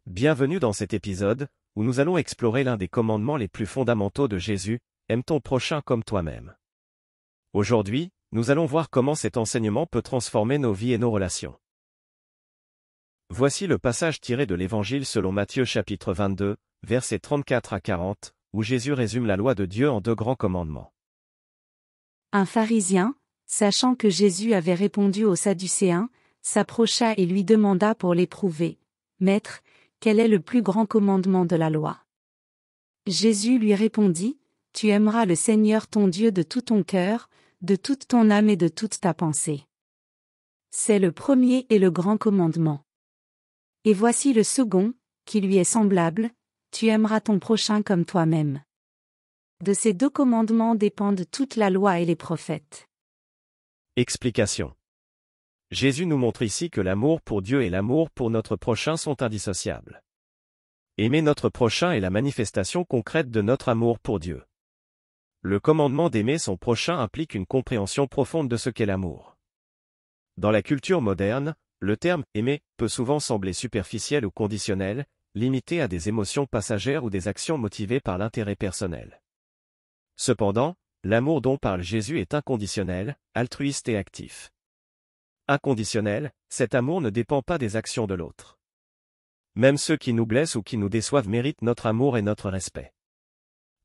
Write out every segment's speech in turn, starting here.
Bienvenue dans cet épisode, où nous allons explorer l'un des commandements les plus fondamentaux de Jésus, aime ton prochain comme toi-même. Aujourd'hui, nous allons voir comment cet enseignement peut transformer nos vies et nos relations. Voici le passage tiré de l'Évangile selon Matthieu chapitre 22, versets 34 à 40, où Jésus résume la loi de Dieu en deux grands commandements. Un pharisien, sachant que Jésus avait répondu aux Sadducéens, s'approcha et lui demanda pour l'éprouver, « Maître, quel est le plus grand commandement de la loi ?» Jésus lui répondit, « Tu aimeras le Seigneur ton Dieu de tout ton cœur, de toute ton âme et de toute ta pensée. C'est le premier et le grand commandement. Et voici le second, qui lui est semblable, tu aimeras ton prochain comme toi-même. » De ces deux commandements dépendent toute la loi et les prophètes. Explication. Jésus nous montre ici que l'amour pour Dieu et l'amour pour notre prochain sont indissociables. Aimer notre prochain est la manifestation concrète de notre amour pour Dieu. Le commandement d'aimer son prochain implique une compréhension profonde de ce qu'est l'amour. Dans la culture moderne, le terme « aimer » peut souvent sembler superficiel ou conditionnel, limité à des émotions passagères ou des actions motivées par l'intérêt personnel. Cependant, l'amour dont parle Jésus est inconditionnel, altruiste et actif. Inconditionnel, cet amour ne dépend pas des actions de l'autre. Même ceux qui nous blessent ou qui nous déçoivent méritent notre amour et notre respect.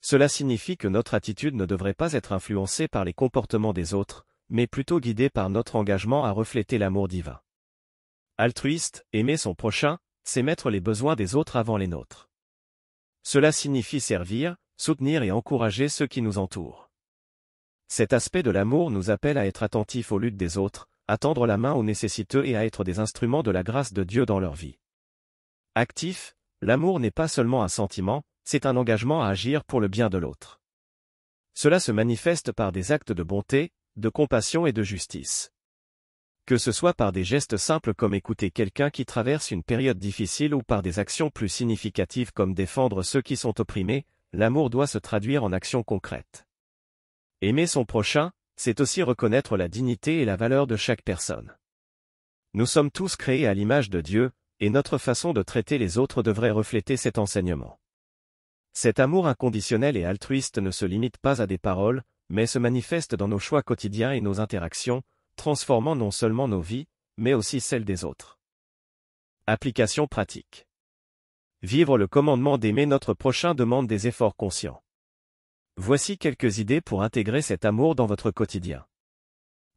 Cela signifie que notre attitude ne devrait pas être influencée par les comportements des autres, mais plutôt guidée par notre engagement à refléter l'amour divin. Altruiste, aimer son prochain, c'est mettre les besoins des autres avant les nôtres. Cela signifie servir, soutenir et encourager ceux qui nous entourent. Cet aspect de l'amour nous appelle à être attentifs aux luttes des autres, à tendre la main aux nécessiteux et à être des instruments de la grâce de Dieu dans leur vie. Actif, l'amour n'est pas seulement un sentiment, c'est un engagement à agir pour le bien de l'autre. Cela se manifeste par des actes de bonté, de compassion et de justice. Que ce soit par des gestes simples comme écouter quelqu'un qui traverse une période difficile ou par des actions plus significatives comme défendre ceux qui sont opprimés, l'amour doit se traduire en actions concrètes. Aimer son prochain, c'est aussi reconnaître la dignité et la valeur de chaque personne. Nous sommes tous créés à l'image de Dieu, et notre façon de traiter les autres devrait refléter cet enseignement. Cet amour inconditionnel et altruiste ne se limite pas à des paroles, mais se manifeste dans nos choix quotidiens et nos interactions, transformant non seulement nos vies, mais aussi celles des autres. Application pratique. Vivre le commandement d'aimer notre prochain demande des efforts conscients. Voici quelques idées pour intégrer cet amour dans votre quotidien.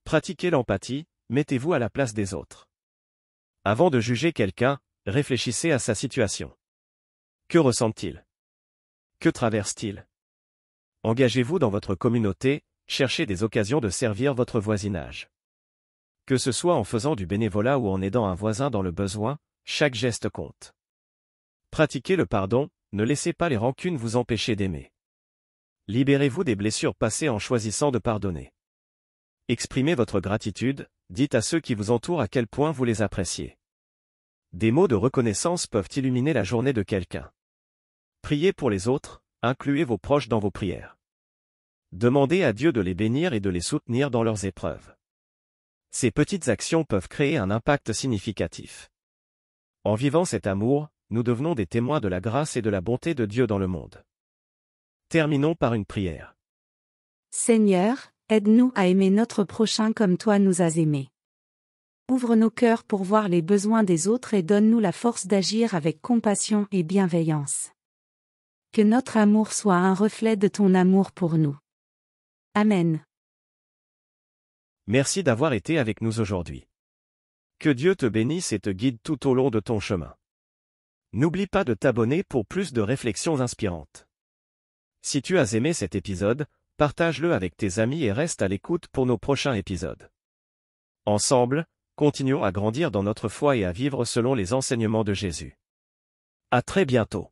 Pratiquez l'empathie, mettez-vous à la place des autres. Avant de juger quelqu'un, réfléchissez à sa situation. Que ressent-il? Que traverse-t-il? Engagez-vous dans votre communauté, cherchez des occasions de servir votre voisinage. Que ce soit en faisant du bénévolat ou en aidant un voisin dans le besoin, chaque geste compte. Pratiquez le pardon, ne laissez pas les rancunes vous empêcher d'aimer. Libérez-vous des blessures passées en choisissant de pardonner. Exprimez votre gratitude, dites à ceux qui vous entourent à quel point vous les appréciez. Des mots de reconnaissance peuvent illuminer la journée de quelqu'un. Priez pour les autres, incluez vos proches dans vos prières. Demandez à Dieu de les bénir et de les soutenir dans leurs épreuves. Ces petites actions peuvent créer un impact significatif. En vivant cet amour, nous devenons des témoins de la grâce et de la bonté de Dieu dans le monde. Terminons par une prière. Seigneur, aide-nous à aimer notre prochain comme toi nous as aimés. Ouvre nos cœurs pour voir les besoins des autres et donne-nous la force d'agir avec compassion et bienveillance. Que notre amour soit un reflet de ton amour pour nous. Amen. Merci d'avoir été avec nous aujourd'hui. Que Dieu te bénisse et te guide tout au long de ton chemin. N'oublie pas de t'abonner pour plus de réflexions inspirantes. Si tu as aimé cet épisode, partage-le avec tes amis et reste à l'écoute pour nos prochains épisodes. Ensemble, continuons à grandir dans notre foi et à vivre selon les enseignements de Jésus. À très bientôt.